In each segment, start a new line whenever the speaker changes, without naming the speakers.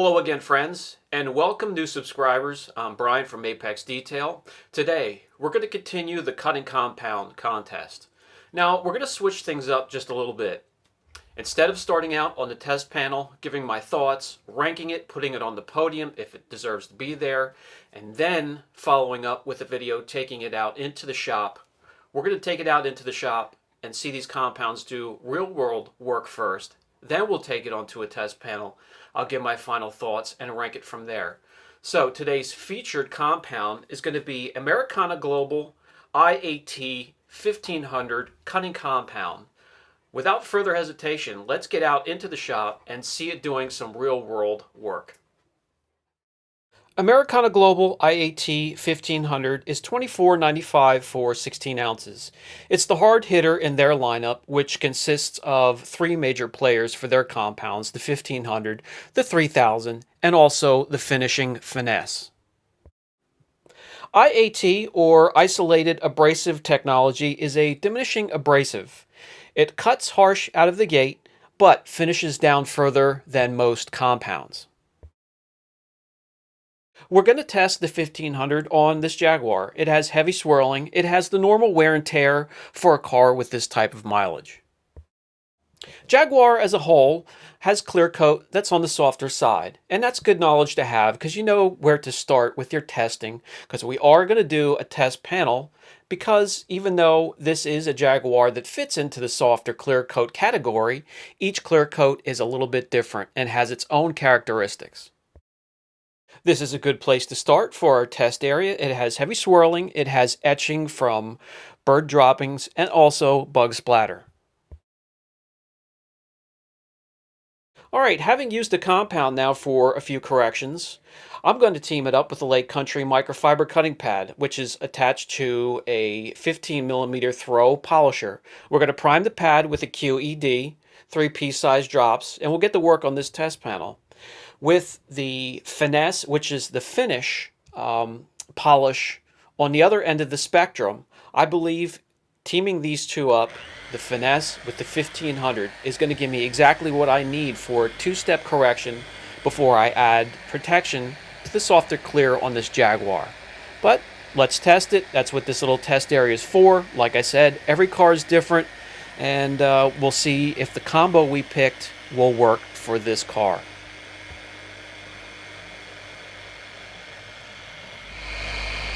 Hello again, friends, and welcome new subscribers. I'm Brian from Apex Detail. Today, we're going to continue the cutting compound contest. Now, we're going to switch things up just a little bit. Instead of starting out on the test panel, giving my thoughts, ranking it, putting it on the podium if it deserves to be there, and then following up with a video taking it out into the shop, we're going to take it out into the shop and see these compounds do real-world work first. Then we'll take it onto a test panel. I'll give my final thoughts and rank it from there. So today's featured compound is going to be Americana Global IAT 1500 cutting compound. Without further hesitation, let's get out into the shop and see it doing some real-world work. Americana Global IAT 1500 is $24.95 for 16 ounces. It's the hard hitter in their lineup, which consists of three major players for their compounds, the 1500, the 3000, and also the finishing finesse. IAT, or Isolated Abrasive Technology, is a diminishing abrasive. It cuts harsh out of the gate, but finishes down further than most compounds. We're going to test the 1500 on this Jaguar. It has heavy swirling. It has the normal wear and tear for a car with this type of mileage. Jaguar as a whole has clear coat that's on the softer side, and that's good knowledge to have because you know where to start with your testing, because we are going to do a test panel, because even though this is a Jaguar that fits into the softer clear coat category, each clear coat is a little bit different and has its own characteristics. This is a good place to start for our test area. It has heavy swirling, it has etching from bird droppings, and also bug splatter. Alright, having used the compound now for a few corrections, I'm going to team it up with the Lake Country microfiber cutting pad, which is attached to a 15mm throw polisher. We're going to prime the pad with a QED, 3-piece size drops, and we'll get to work on this test panel. With the finesse, which is the finish polish on the other end of the spectrum, I believe teaming these two up, the finesse with the 1500, is going to give me exactly what I need for two-step correction before I add protection to the softer clear on this Jaguar. But let's test it. That's what this little test area is for. Like I said, every car is different, and we'll see if the combo we picked will work for this car.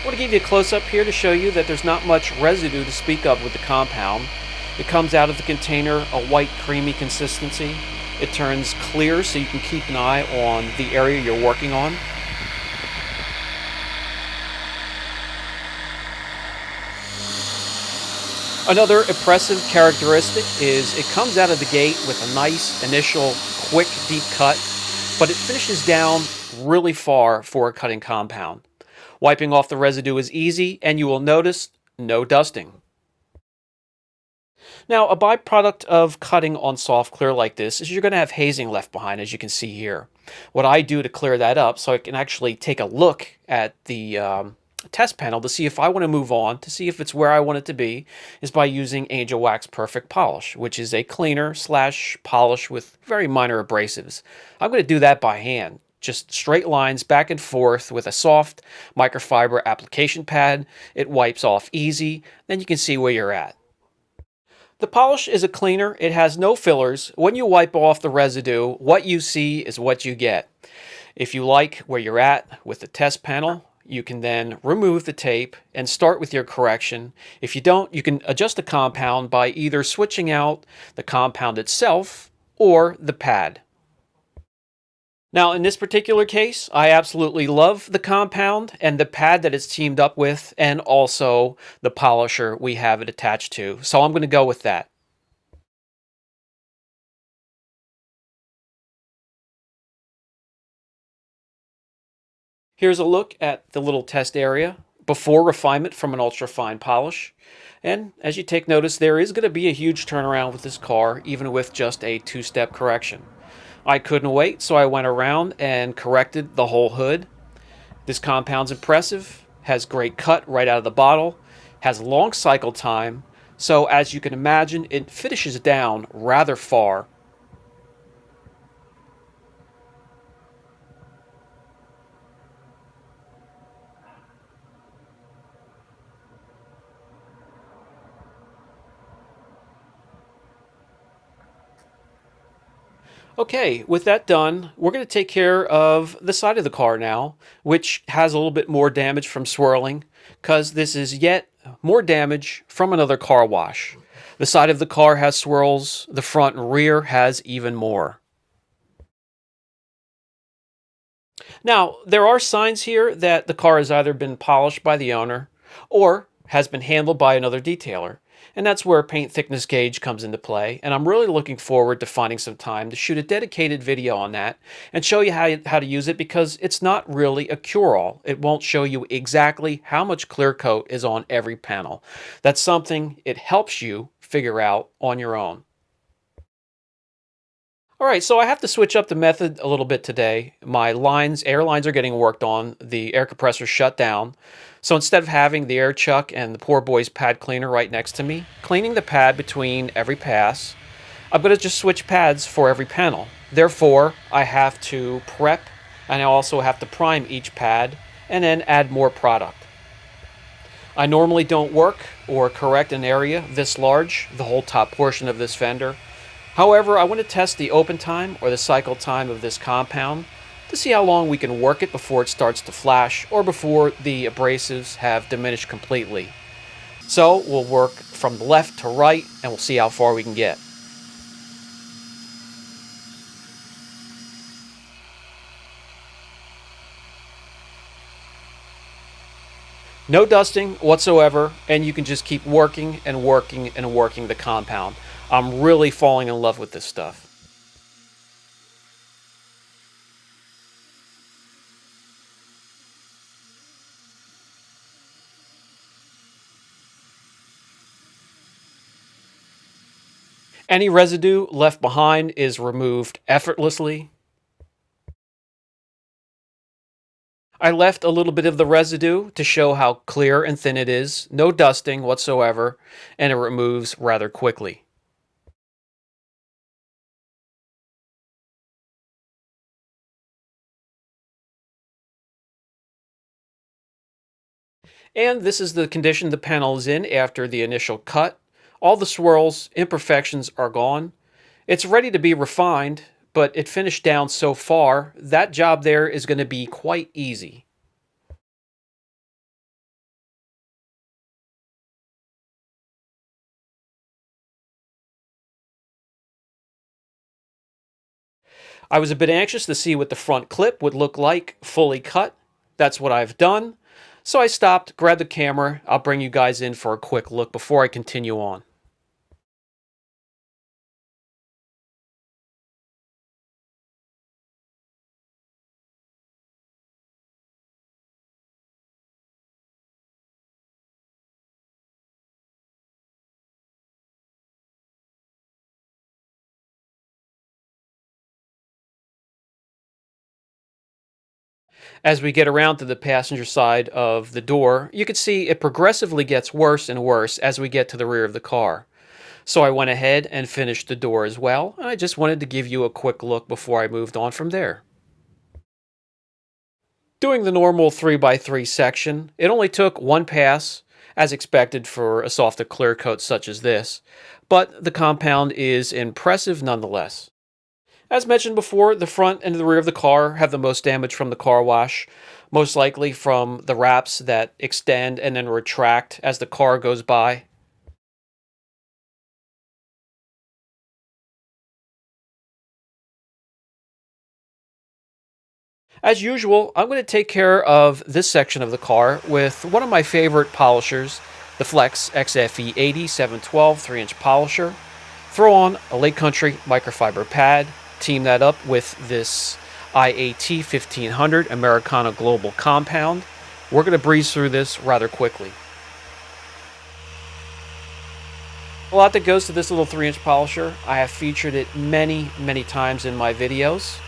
I want to give you a close-up here to show you that there's not much residue to speak of with the compound. It comes out of the container a white creamy consistency. It turns clear so you can keep an eye on the area you're working on. Another impressive characteristic is it comes out of the gate with a nice initial quick deep cut, but it finishes down really far for a cutting compound. Wiping off the residue is easy, and you will notice no dusting. Now, a byproduct of cutting on soft clear like this is you're going to have hazing left behind, as you can see here. What I do to clear that up so I can actually take a look at the test panel to see if I want to move on, to see if it's where I want it to be, is by using Angel Wax Perfect Polish, which is a cleaner / polish with very minor abrasives. I'm going to do that by hand. Just straight lines back and forth with a soft microfiber application pad. It wipes off easy, then you can see where you're at. The polish is a cleaner. It has no fillers. When you wipe off the residue, what you see is what you get. If you like where you're at with the test panel, you can then remove the tape and start with your correction. If you don't, you can adjust the compound by either switching out the compound itself or the pad. Now, in this particular case, I absolutely love the compound and the pad that it's teamed up with, and also the polisher we have it attached to. So I'm going to go with that. Here's a look at the little test area before refinement from an ultra-fine polish. And as you take notice, there is going to be a huge turnaround with this car, even with just a two-step correction. I couldn't wait, so I went around and corrected the whole hood. This compound's impressive, has great cut right out of the bottle, has long cycle time, so as you can imagine, it finishes down rather far. Okay, with that done, we're going to take care of the side of the car now, which has a little bit more damage from swirling, because this is yet more damage from another car wash. The side of the car has swirls, the front and rear has even more. Now, there are signs here that the car has either been polished by the owner or has been handled by another detailer. And that's where a paint thickness gauge comes into play. And I'm really looking forward to finding some time to shoot a dedicated video on that and show you how to use it, because it's not really a cure-all. It won't show you exactly how much clear coat is on every panel. That's something it helps you figure out on your own. All right, so I have to switch up the method a little bit today. My air lines are getting worked on. The air compressor shut down. So instead of having the air chuck and the poor boy's pad cleaner right next to me, cleaning the pad between every pass, I'm going to just switch pads for every panel. Therefore, I have to prep, and I also have to prime each pad and then add more product. I normally don't work or correct an area this large, the whole top portion of this fender. However, I want to test the open time or the cycle time of this compound to see how long we can work it before it starts to flash or before the abrasives have diminished completely. So we'll work from the left to right and we'll see how far we can get. No dusting whatsoever, and you can just keep working and working and working the compound. I'm really falling in love with this stuff. Any residue left behind is removed effortlessly. I left a little bit of the residue to show how clear and thin it is, no dusting whatsoever, and it removes rather quickly. And this is the condition the panel is in after the initial cut. All the swirls, imperfections are gone. It's ready to be refined, but it finished down so far, that job there is going to be quite easy. I was a bit anxious to see what the front clip would look like fully cut. That's what I've done. So I stopped, grabbed the camera. I'll bring you guys in for a quick look before I continue on. As we get around to the passenger side of the door, you can see it progressively gets worse and worse as we get to the rear of the car. So I went ahead and finished the door as well, and I just wanted to give you a quick look before I moved on from there. Doing the normal 3x3 section, it only took one pass, as expected for a soft clear coat such as this, but the compound is impressive nonetheless. As mentioned before, the front and the rear of the car have the most damage from the car wash, most likely from the wraps that extend and then retract as the car goes by. As usual, I'm going to take care of this section of the car with one of my favorite polishers, the Flex XFE 80 712 3-inch polisher. Throw on a Lake Country microfiber pad, team that up with this IAT 1500 Americana Global compound. We're going to breeze through this rather quickly. A lot that goes to this little 3-inch polisher. I have featured it many times in my videos.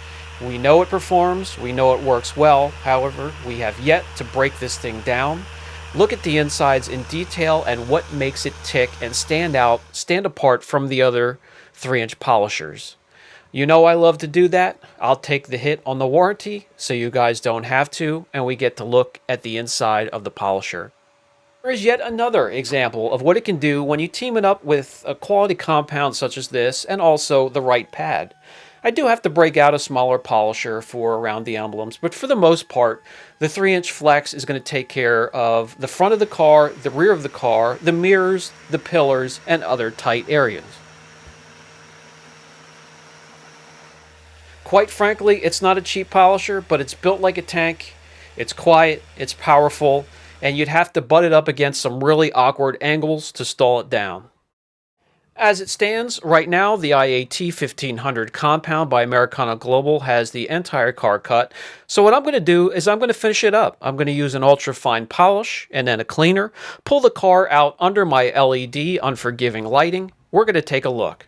We know it performs, we know it works well. However, we have yet to break this thing down, look at the insides in detail and what makes it tick and stand apart from the other 3-inch polishers. You know I love to do that. I'll take the hit on the warranty so you guys don't have to, and we get to look at the inside of the polisher. There is yet another example of what it can do when you team it up with a quality compound such as this and also the right pad. I do have to break out a smaller polisher for around the emblems, but for the most part, the 3-inch flex is going to take care of the front of the car, the rear of the car, the mirrors, the pillars, and other tight areas. Quite frankly, it's not a cheap polisher, but it's built like a tank. It's quiet, it's powerful, and you'd have to butt it up against some really awkward angles to stall it down. As it stands, right now, the IAT 1500 compound by Americana Global has the entire car cut. So what I'm going to do is I'm going to finish it up. I'm going to use an ultra fine polish and then a cleaner, pull the car out under my LED unforgiving lighting. We're going to take a look.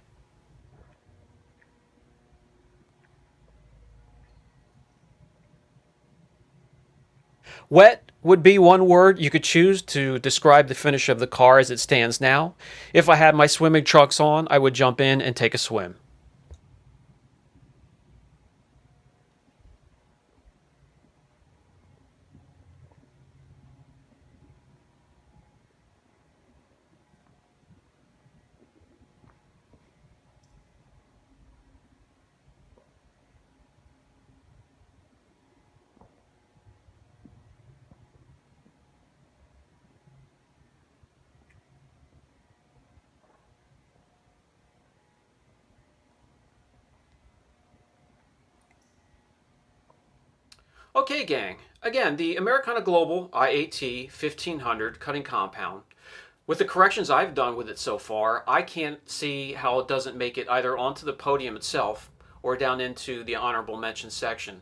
Wet would be one word you could choose to describe the finish of the car as it stands now. If I had my swimming trunks on, I would jump in and take a swim. Okay, gang. Again, the Americana Global IAT 1500 cutting compound. With the corrections I've done with it so far, I can't see how it doesn't make it either onto the podium itself or down into the honorable mention section.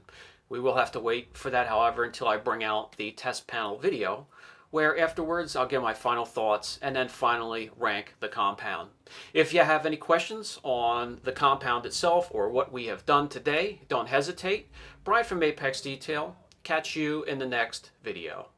We will have to wait for that, however, until I bring out the test panel video, where afterwards I'll give my final thoughts and then finally rank the compound. If you have any questions on the compound itself or what we have done today, don't hesitate. Brian from Apex Detail. Catch you in the next video.